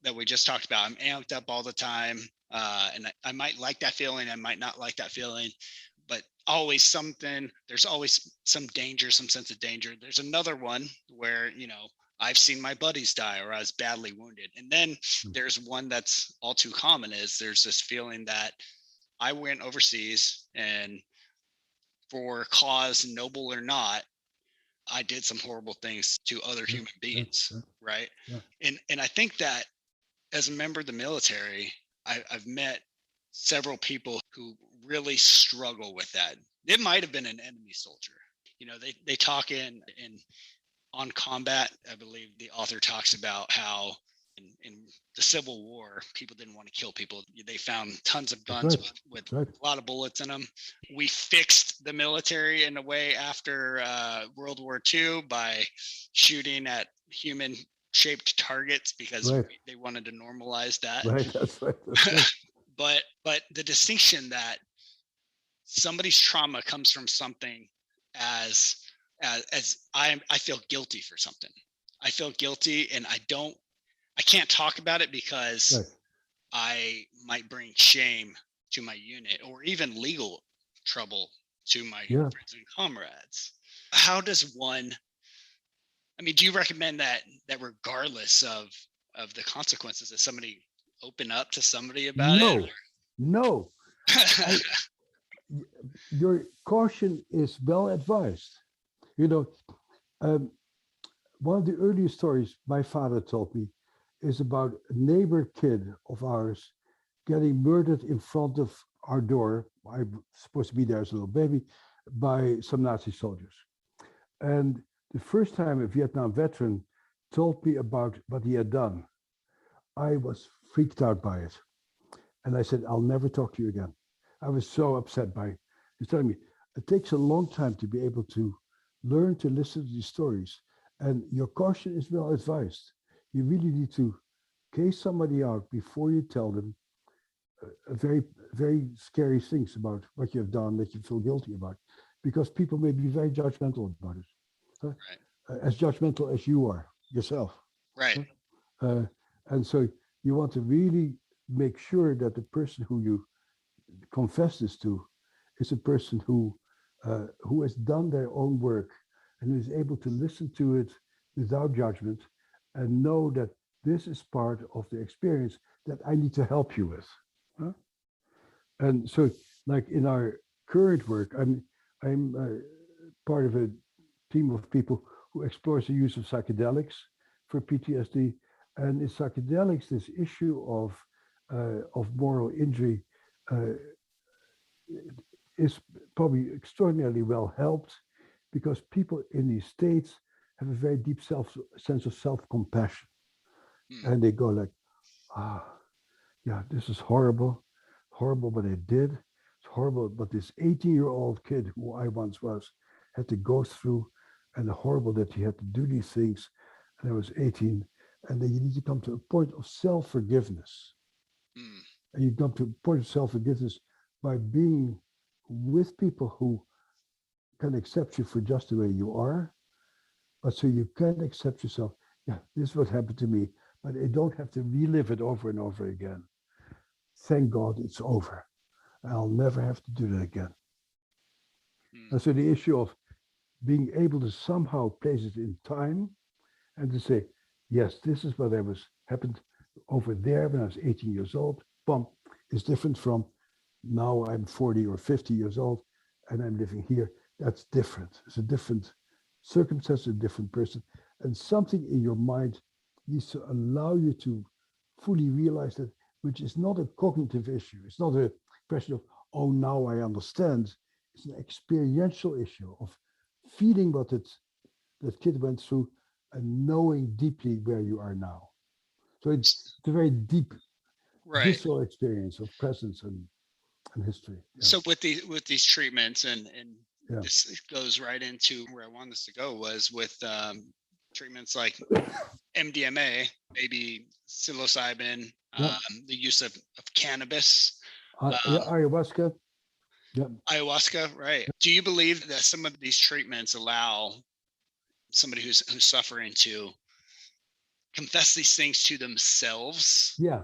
that we just talked about. I'm amped up all the time. And I might like that feeling. I might not like that feeling, but there's always some danger, some sense of danger. There's another one where, I've seen my buddies die or I was badly wounded. And then there's one that's all too common, is there's this feeling that I went overseas and for cause, noble or not, I did some horrible things to other human beings, right? Yeah. And I think that as a member of the military, I've met several people who really struggle with that. It might have been an enemy soldier. They talk on combat. I believe the author talks about how in the Civil War, people didn't want to kill people. They found tons of guns with a lot of bullets in them. We fixed the military in a way after World War II by shooting at human-shaped targets because they wanted to normalize that. Right, that's right. That's right. But the distinction that somebody's trauma comes from something as I feel guilty for something. I feel guilty and I can't talk about it because I might bring shame to my unit or even legal trouble to my friends and comrades. How does one, do you recommend that regardless of the consequences, that somebody open up to somebody about it? No. Your caution is well advised. One of the earliest stories my father told me is about a neighbor kid of ours getting murdered in front of our door. I was supposed to be there as a little baby, by some Nazi soldiers. And the first time a Vietnam veteran told me about what he had done, I was freaked out by it. And I said, I'll never talk to you again. I was so upset by it. He's telling me, it takes a long time to be able to learn to listen to these stories. And your caution is well advised. You really need to case somebody out before you tell them very, very scary things about what you have done that you feel guilty about, because people may be very judgmental about it. As judgmental as you are yourself. Right. And so you want to really make sure that the person who you confess this to is a person who has done their own work and is able to listen to it without judgment and know that this is part of the experience that I need to help you with. And so, like in our current work, I'm part of a team of people who explores the use of psychedelics for PTSD. And in psychedelics, this issue of moral injury is probably extraordinarily well helped, because people in these states have a very deep sense of self-compassion. And they go like, this is horrible what I did. It's horrible, but this 18-year-old kid who I once was had to go through, and horrible that he had to do these things, and I was 18. And then you need to come to a point of self-forgiveness. And you come to a point of self-forgiveness by being with people who can accept you for just the way you are, but so you can accept yourself. Yeah, this is what happened to me, but I don't have to relive it over and over again. Thank God it's over. I'll never have to do that again. And so the issue of being able to somehow place it in time and to say, yes, this is what happened over there when I was 18 years old, is different from now I'm 40 or 50 years old and I'm living here. That's different. It's a different circumstance, a different person. And something in your mind needs to allow you to fully realize that, which is not a cognitive issue. It's not a question of, oh, now I understand. It's an experiential issue of feeling what that kid went through and knowing deeply where you are now. So it's a very deep, visceral experience of presence and history. Yeah. So with these treatments, and this goes right into where I want this to go, was with treatments like MDMA, maybe psilocybin, the use of cannabis, ayahuasca. Ayahuasca, right? Do you believe that some of these treatments allow somebody who's suffering to confess these things to themselves. Yeah.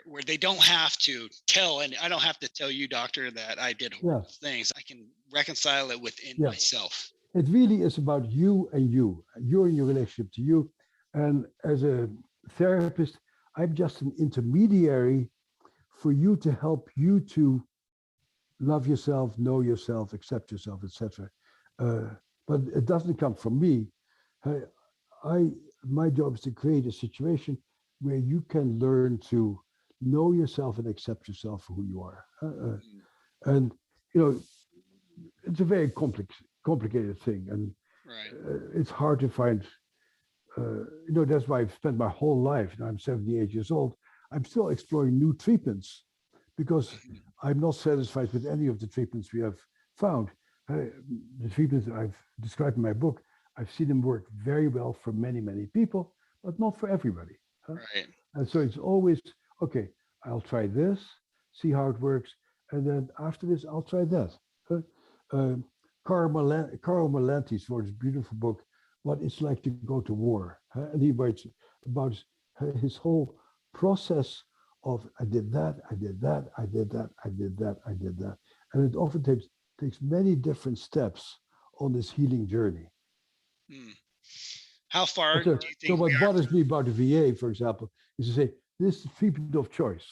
Where they don't have to tell, and I don't have to tell you, doctor, that I did horrible things. I can reconcile it within myself. It really is about you and you and your relationship to you. And as a therapist, I'm just an intermediary for you to help you to love yourself, know yourself, accept yourself, etc. But it doesn't come from me. My job is to create a situation where you can learn to know yourself and accept yourself for who you are. And it's a very complicated thing, and it's hard to find. That's why I've spent my whole life. Now I'm 78 years old. I'm still exploring new treatments because I'm not satisfied with any of the treatments we have found. The treatments that I've described in my book, I've seen them work very well for many, many people, but not for everybody. And so it's always, okay, I'll try this, see how it works, and then after this, I'll try that. Carl Malantes wrote this beautiful book, What It's Like to Go to War. And he writes about his whole process of I did that, I did that, I did that, I did that, I did that. And it often takes many different steps on this healing journey. How far do you think? So what bothers me about the VA, for example, is to say, this is treatment of choice.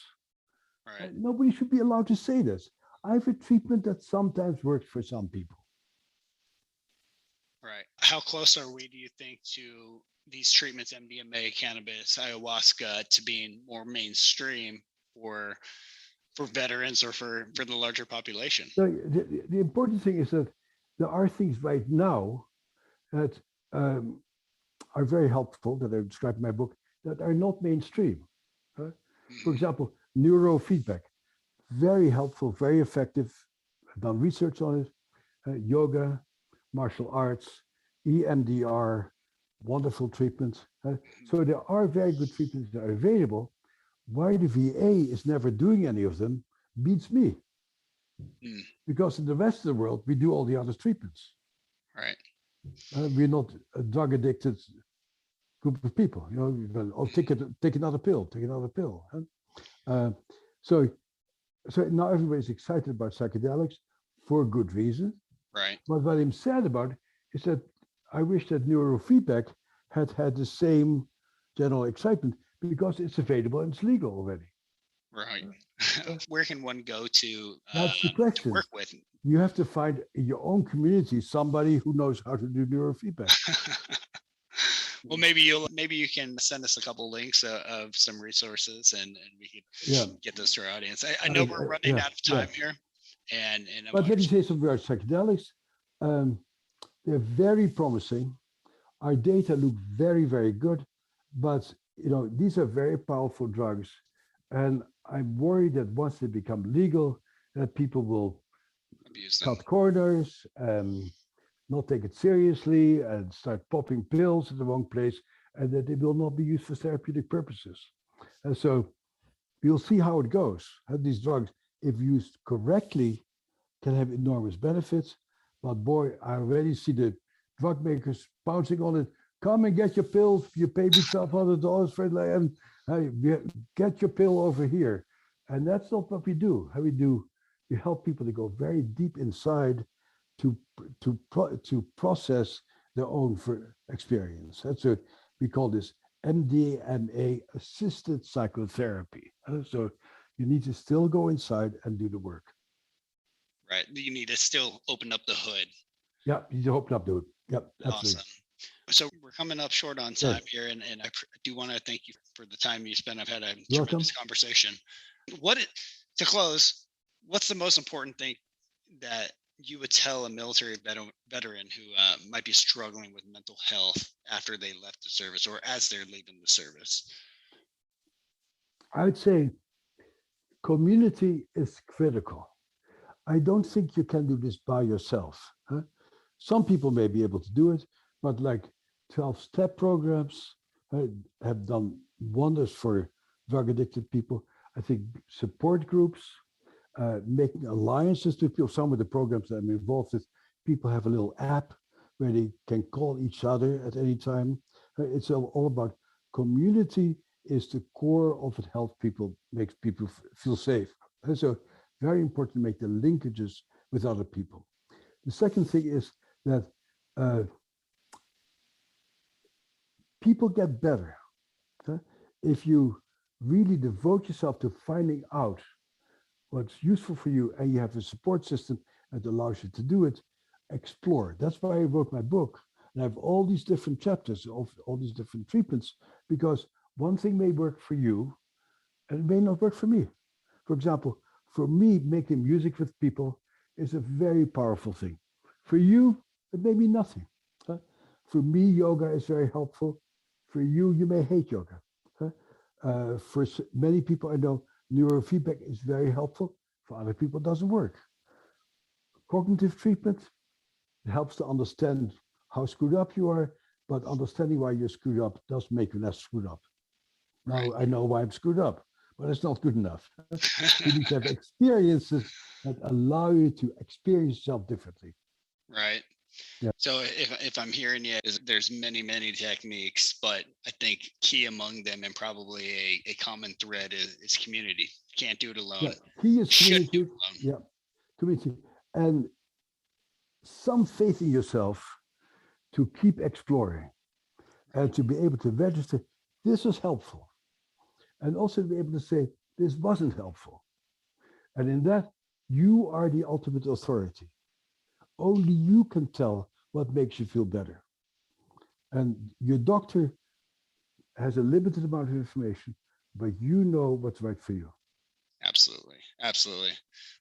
Nobody should be allowed to say this. I have a treatment that sometimes works for some people. How close are we, do you think, to these treatments, MDMA, cannabis, ayahuasca, to being more mainstream for veterans or for the larger population? So the important thing is that there are things right now that are very helpful, that I described in my book, that are not mainstream. For example, neurofeedback, very helpful, very effective. I've done research on it. Yoga, martial arts, EMDR, wonderful treatments. So there are very good treatments that are available. Why the VA is never doing any of them beats me. Because in the rest of the world, we do all the other treatments. We're not a drug addicted group of people. Take another pill, take another pill. So now everybody's excited about psychedelics for good reason. But what I'm sad about is that I wish that neurofeedback had the same general excitement, because it's available and it's legal already. Where can one go to That's the question. Work with? You have to find in your own community somebody who knows how to do neurofeedback. Well, maybe you can send us a couple links of some resources, and we can get those to our audience. I know we're running out of time here, but let me say something about psychedelics. They're very promising. Our data look very, very good, but these are very powerful drugs, and I'm worried that once they become legal, that people will cut corners and not take it seriously and start popping pills in the wrong place, and that they will not be used for therapeutic purposes. And so we'll see how it goes. These drugs, if used correctly, can have enormous benefits. But boy, I already see the drug makers pouncing on it. Come and get your pills. You pay me $1,200 for it, and get your pill over here. And that's not what we do. We help people to go very deep inside to process their own experience. That's what we call this MDMA assisted psychotherapy. So you need to still go inside and do the work. You need to still open up the hood. Yeah, you need to open up the hood. Yep, absolutely. Awesome. So we're coming up short on time here, and I do want to thank you for the time you spent. I've had a tremendous conversation. To close, what's the most important thing that you would tell a military veteran who might be struggling with mental health after they left the service or as they're leaving the service? I would say community is critical. I don't think you can do this by yourself. Some people may be able to do it, but like 12-step programs have done wonders for drug addicted people. I think support groups, making alliances with people. Some of the programs that I'm involved with, people have a little app where they can call each other at any time. It's all about community is the core of what helps people, makes people feel safe. And so very important to make the linkages with other people. The second thing is that uh, people get better if you really devote yourself to finding out what's useful for you and you have a support system that allows you to do it. Explore. That's why I wrote my book. And I have all these different chapters of all these different treatments, because one thing may work for you and it may not work for me. For example, for me, making music with people is a very powerful thing. For you, it may be nothing. For me, yoga is very helpful. For you, you may hate yoga. For many people I know, neurofeedback is very helpful. For other people, it doesn't work. Cognitive treatment, it helps to understand how screwed up you are, but understanding why you're screwed up does make you less screwed up. Now I know why I'm screwed up, but it's not good enough. You need to have experiences that allow you to experience yourself differently. Right. Yeah. So if I'm hearing you, there's many techniques, but I think key among them and probably a common thread is community. Can't do it alone. Yeah. Key is Should do community. it alone. Yeah, community. And some faith in yourself to keep exploring and to be able to register, this was helpful. And also to be able to say, this wasn't helpful. And in that, you are the ultimate authority. Only you can tell what makes you feel better. And your doctor has a limited amount of information, but you know what's right for you. Absolutely.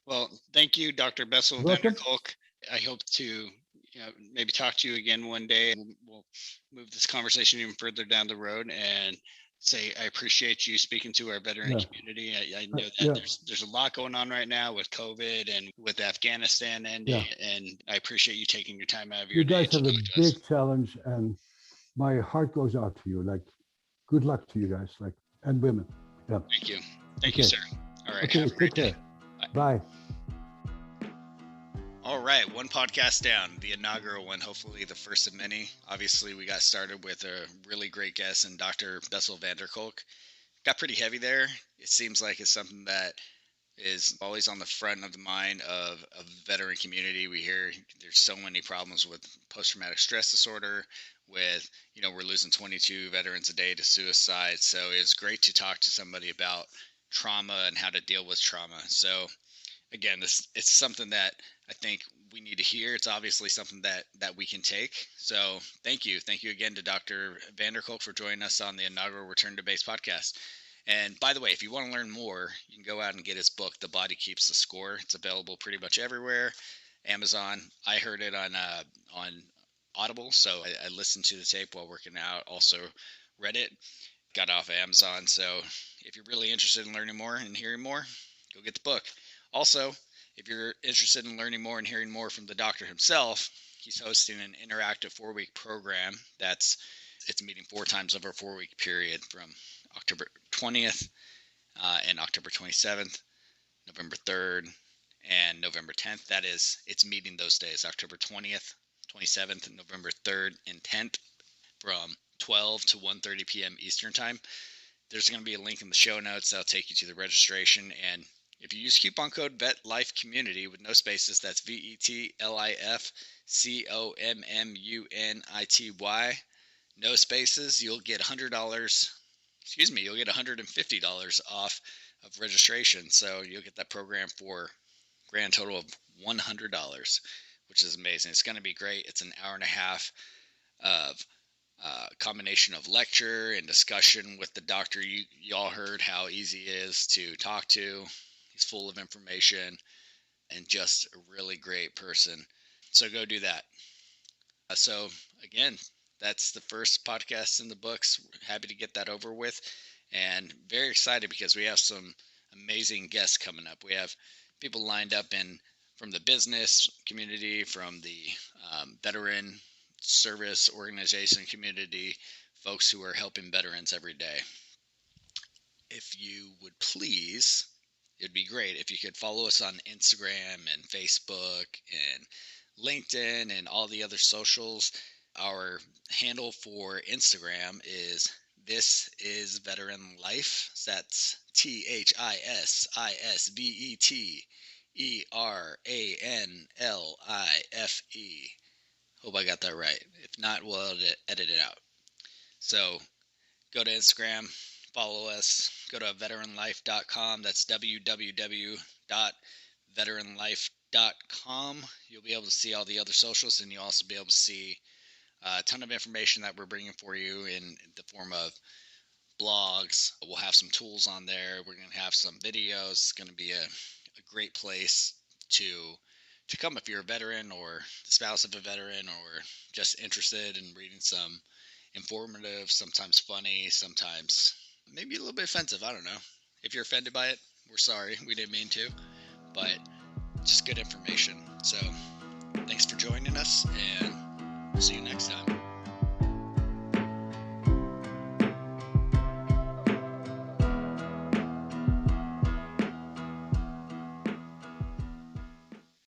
Well, thank you, Dr. Bessel van der Kolk. I hope to maybe talk to you again one day, and we'll move this conversation even further down the road and say I appreciate you speaking to our veteran community. I know that there's a lot going on right now with COVID and with Afghanistan ending, and I appreciate you taking your time out of your day. You guys have a big challenge, and my heart goes out to you. Like, good luck to you guys, like, and women. Yeah. Thank you. Thank you, sir. All right. Okay, have a great take care. Day. Bye. All right, one podcast down, the inaugural one, hopefully the first of many. Obviously, we got started with a really great guest and Dr. Bessel van der Kolk. Got pretty heavy there. It seems like it's something that is always on the front of the mind of the veteran community. We hear there's so many problems with post-traumatic stress disorder, with, we're losing 22 veterans a day to suicide. So it's great to talk to somebody about trauma and how to deal with trauma. So again, it's something that I think we need to hear. It's obviously something that we can take. So thank you again to Dr. van der Kolk for joining us on the inaugural Return to Base podcast. And by the way, if you want to learn more, you can go out and get his book, The Body Keeps the Score. It's available pretty much everywhere. Amazon. I heard it on Audible, so I listened to the tape while working out. Also read it, got off of Amazon. So if you're really interested in learning more and hearing more, go get the book. Also, if you're interested in learning more and hearing more from the doctor himself, he's hosting an interactive 4-week program it's meeting 4 times over a 4-week period from October 20th and October 27th, November 3rd, and November 10th. It's meeting those days, October 20th, 27th, and November 3rd and 10th from 12 to 1:30 p.m. Eastern Time. There's going to be a link in the show notes that'll take you to the registration. And if you use coupon code VETLifeCommunity with no spaces, that's VETLIFCOMMUNITY, no spaces, you'll get $100. You'll get $150 off of registration. So you'll get that program for a grand total of $100, which is amazing. It's going to be great. It's an hour and a half of combination of lecture and discussion with the doctor. You all heard how easy he is to talk to. He's full of information and just a really great person. So go do that. So again, that's the first podcast in the books. We're happy to get that over with, and very excited because we have some amazing guests coming up. We have people lined up from the business community, from the veteran service organization community, folks who are helping veterans every day. If you would please, it'd be great if you could follow us on Instagram and Facebook and LinkedIn and all the other socials. Our handle for Instagram is This Is Veteran Life. That's THISIVETERANLIFE. Hope I got that right. If not, we'll edit it out. So go to Instagram, follow us, go to veteranlife.com. That's www.veteranlife.com. You'll be able to see all the other socials, and you'll also be able to see a ton of information that we're bringing for you in the form of blogs. We'll have some tools on there. We're going to have some videos. It's going to be a great place to come if you're a veteran or the spouse of a veteran or just interested in reading some informative, sometimes funny, sometimes maybe a little bit offensive. I don't know. If you're offended by it, we're sorry. We didn't mean to, but just good information. So thanks for joining us, and we'll see you next time.